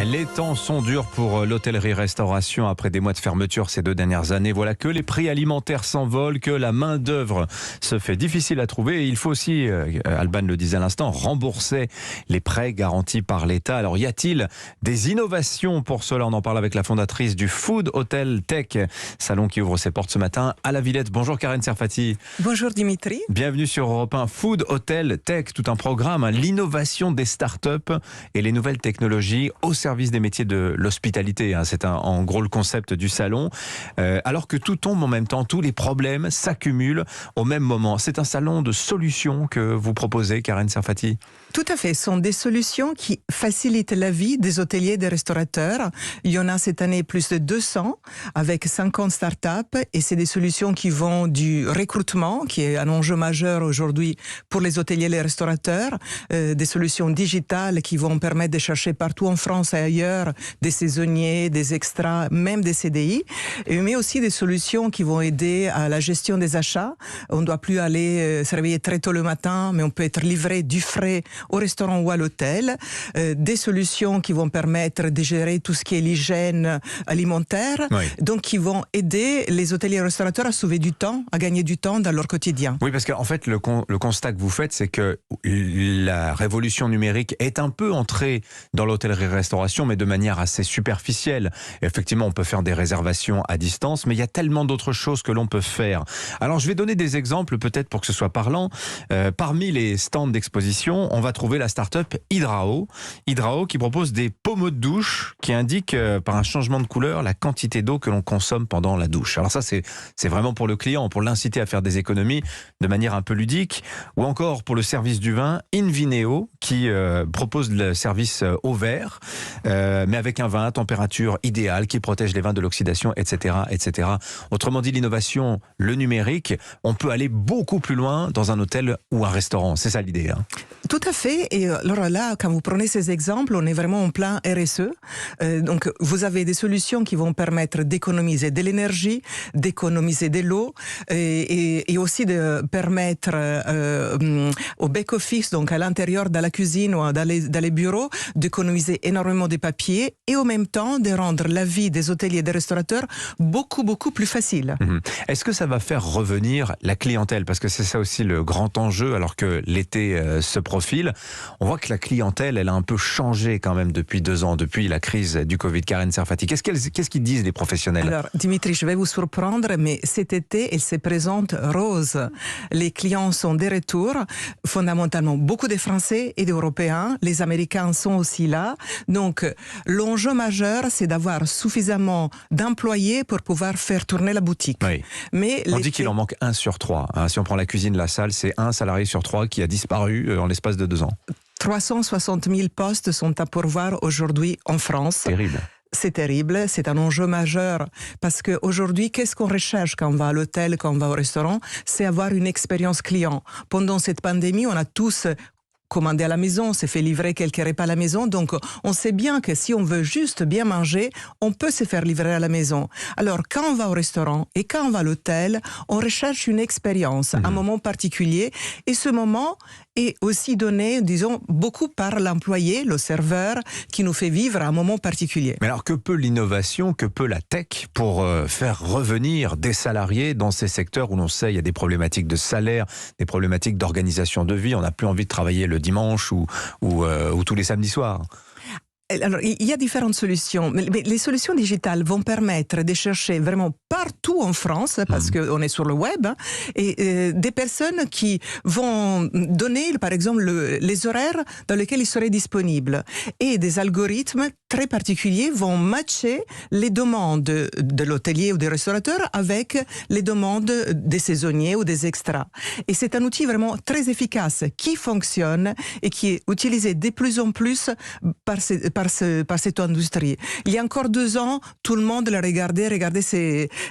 Les temps sont durs pour l'hôtellerie-restauration après des mois de fermeture ces 2 dernières années. Voilà que les prix alimentaires s'envolent, que la main-d'œuvre se fait difficile à trouver. Et il faut aussi, Alban le disait à l'instant, rembourser les prêts garantis par l'État. Alors y a-t-il des innovations pour cela? On en parle avec la fondatrice du Food Hotel Tech, salon qui ouvre ses portes ce matin à la Villette. Bonjour Karen Serfati. Bonjour Dimitri. Bienvenue sur Europe 1. Food Hotel Tech, tout un programme, l'innovation des startups et les nouvelles technologies au service des métiers de l'hospitalité. C'est en gros le concept du salon. Alors que tout tombe en même temps, tous les problèmes s'accumulent au même moment. C'est un salon de solutions que vous proposez, Karen Serfati? Tout à fait. Ce sont des solutions qui facilitent la vie des hôteliers et des restaurateurs. Il y en a cette année plus de 200 avec 50 startups et c'est des solutions qui vont du recrutement, qui est un enjeu majeur aujourd'hui pour les hôteliers et les restaurateurs, des solutions digitales qui vont permettre de chercher partout en France et ailleurs des saisonniers, des extras, même des CDI, mais aussi des solutions qui vont aider à la gestion des achats. On ne doit plus aller se réveiller très tôt le matin, mais on peut être livré du frais au restaurant ou à l'hôtel. Des solutions qui vont permettre de gérer tout ce qui est l'hygiène alimentaire, oui. Donc qui vont aider les hôteliers et restaurateurs à sauver du temps, à gagner du temps dans leur quotidien. Oui, parce qu'en fait, le constat que vous faites, c'est que la révolution numérique est un peu entrée dans l'hôtellerie-restauration, mais de manière assez superficielle. Effectivement, on peut faire des réservations à distance, mais il y a tellement d'autres choses que l'on peut faire. Alors, je vais donner des exemples, peut-être pour que ce soit parlant. Parmi les stands d'exposition, on va trouver la start-up Hydrao. Hydrao qui propose des pommeaux de douche qui indiquent par un changement de couleur la quantité d'eau que l'on consomme pendant la douche. Alors ça, c'est vraiment pour le client, pour l'inciter à faire des économies de manière un peu ludique. Ou encore pour le service du vin, Invineo qui propose le service au verre, mais avec un vin à température idéale qui protège les vins de l'oxydation, etc., etc. Autrement dit, l'innovation, le numérique, on peut aller beaucoup plus loin dans un hôtel ou un restaurant. C'est ça l'idée, hein. Tout à fait. Et alors là, quand vous prenez ces exemples, on est vraiment en plein RSE. Donc, vous avez des solutions qui vont permettre d'économiser de l'énergie, d'économiser de l'eau et aussi de permettre au back-office, donc à l'intérieur de la cuisine ou dans les bureaux, d'économiser énormément de papier et en même temps de rendre la vie des hôteliers et des restaurateurs beaucoup, beaucoup plus facile. Est-ce que ça va faire revenir la clientèle? Parce que c'est ça aussi le grand enjeu, alors que l'été se profile. On voit que la clientèle, elle a un peu changé quand même depuis 2 ans, depuis la crise du Covid. Karen Serfati, qu'est-ce qu'ils disent les professionnels? Alors, Dimitri, je vais vous surprendre, mais cet été, elle se présente rose. Les clients sont de retour, fondamentalement beaucoup de Français et d'Européens. Les Américains sont aussi là. Donc, l'enjeu majeur, c'est d'avoir suffisamment d'employés pour pouvoir faire tourner la boutique. Oui. Mais on dit qu'il en manque 1 sur 3. Si on prend la cuisine, la salle, c'est 1 salarié sur 3 qui a disparu en l'espace de 2 ans. 360 000 postes sont à pourvoir aujourd'hui en France. Terrible. C'est terrible, c'est un enjeu majeur parce qu'aujourd'hui, qu'est-ce qu'on recherche quand on va à l'hôtel, quand on va au restaurant? C'est avoir une expérience client. Pendant cette pandémie, on a tous commandé à la maison, on s'est fait livrer quelques repas à la maison, donc on sait bien que si on veut juste bien manger, on peut se faire livrer à la maison. Alors quand on va au restaurant et quand on va à l'hôtel, on recherche une expérience, un moment particulier, et ce moment est aussi donné, disons, beaucoup par l'employé, le serveur, qui nous fait vivre un moment particulier. Mais alors que peut l'innovation, que peut la tech pour faire revenir des salariés dans ces secteurs où l'on sait il y a des problématiques de salaire, des problématiques d'organisation de vie, on n'a plus envie de travailler le dimanche ou tous les samedis soirs? Alors, il y a différentes solutions, mais les solutions digitales vont permettre de chercher vraiment partout en France, parce qu'on est sur le web, et des personnes qui vont donner, par exemple, les horaires dans lesquels ils seraient disponibles. Et des algorithmes très particuliers vont matcher les demandes de l'hôtelier ou des restaurateurs avec les demandes des saisonniers ou des extras. Et c'est un outil vraiment très efficace qui fonctionne et qui est utilisé de plus en plus par cette industrie. Il y a encore 2 ans, tout le monde le regardait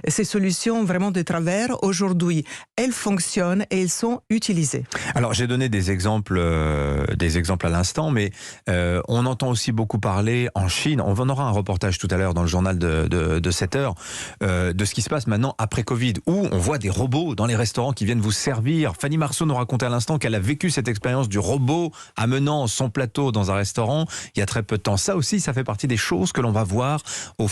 ces solutions vraiment de travers, aujourd'hui, elles fonctionnent et elles sont utilisées. Alors, j'ai donné des exemples à l'instant, mais on entend aussi beaucoup parler en Chine. On en aura un reportage tout à l'heure dans le journal de 7 heures de ce qui se passe maintenant après Covid, où on voit des robots dans les restaurants qui viennent vous servir. Fanny Marceau nous racontait à l'instant qu'elle a vécu cette expérience du robot amenant son plateau dans un restaurant il y a très peu de temps. Ça aussi, ça fait partie des choses que l'on va voir au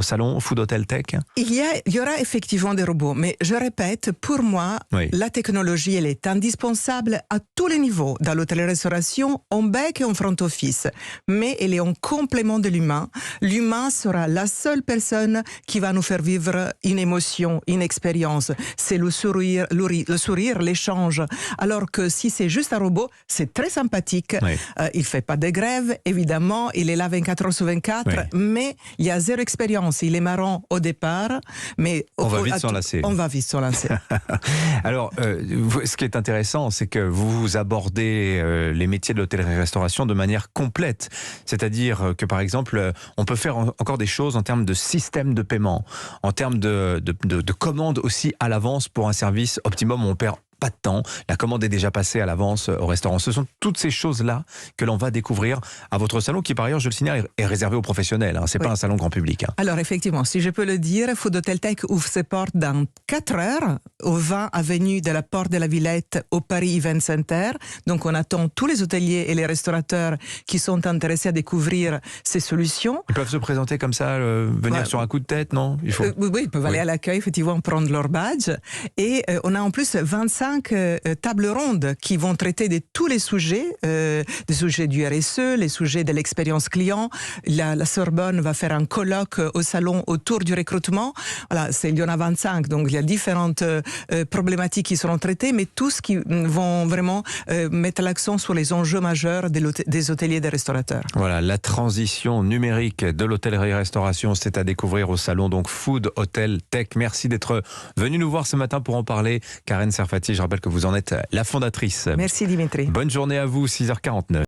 salon Food Hotel Tech. Il y aura effectivement des robots, mais je répète, pour moi, Oui. la technologie, elle est indispensable à tous les niveaux, dans l'hôtellerie-restauration, en bec et en front office. Mais elle est en complément de l'humain. L'humain sera la seule personne qui va nous faire vivre une émotion, une expérience. C'est le sourire, l'échange. Alors que si c'est juste un robot, c'est très sympathique. Oui. Il fait pas de grève, évidemment. Il est là 24 heures sur 24. Oui. Mais il y a zéro expérience. Il est marrant au départ, mais On va vite s'en lasser. On va vite s'en lasser. Alors, ce qui est intéressant, c'est que vous abordez les métiers de l'hôtellerie-restauration de manière complète. C'est-à-dire que, par exemple, on peut faire encore des choses en termes de système de paiement, en termes de commandes aussi à l'avance pour un service optimum où on perd pas de temps. La commande est déjà passée à l'avance au restaurant. Ce sont toutes ces choses-là que l'on va découvrir à votre salon qui, par ailleurs, je le signale, est réservé aux professionnels. C'est pas un salon grand public. Alors, effectivement, si je peux le dire, Food Hotel Tech ouvre ses portes dans 4 heures au 20 avenue de la Porte de la Villette au Paris Event Center. Donc, on attend tous les hôteliers et les restaurateurs qui sont intéressés à découvrir ces solutions. Ils peuvent se présenter comme ça, venir sur un coup de tête, non? Il faut... Oui, ils peuvent aller à l'accueil, effectivement, prendre leur badge. Et on a en plus 25 tables rondes qui vont traiter de tous les sujets, des sujets du RSE, les sujets de l'expérience client. La Sorbonne va faire un colloque au salon autour du recrutement. Voilà, il y en a 25, donc il y a différentes problématiques qui seront traitées, mais tous qui vont vraiment mettre l'accent sur les enjeux majeurs des hôteliers et des restaurateurs. Voilà, la transition numérique de l'hôtellerie-restauration, c'est à découvrir au salon donc Food Hotel Tech. Merci d'être venu nous voir ce matin pour en parler. Karen Serfati, je rappelle que vous en êtes la fondatrice. Merci Dimitri. Bonne journée à vous, 6h49.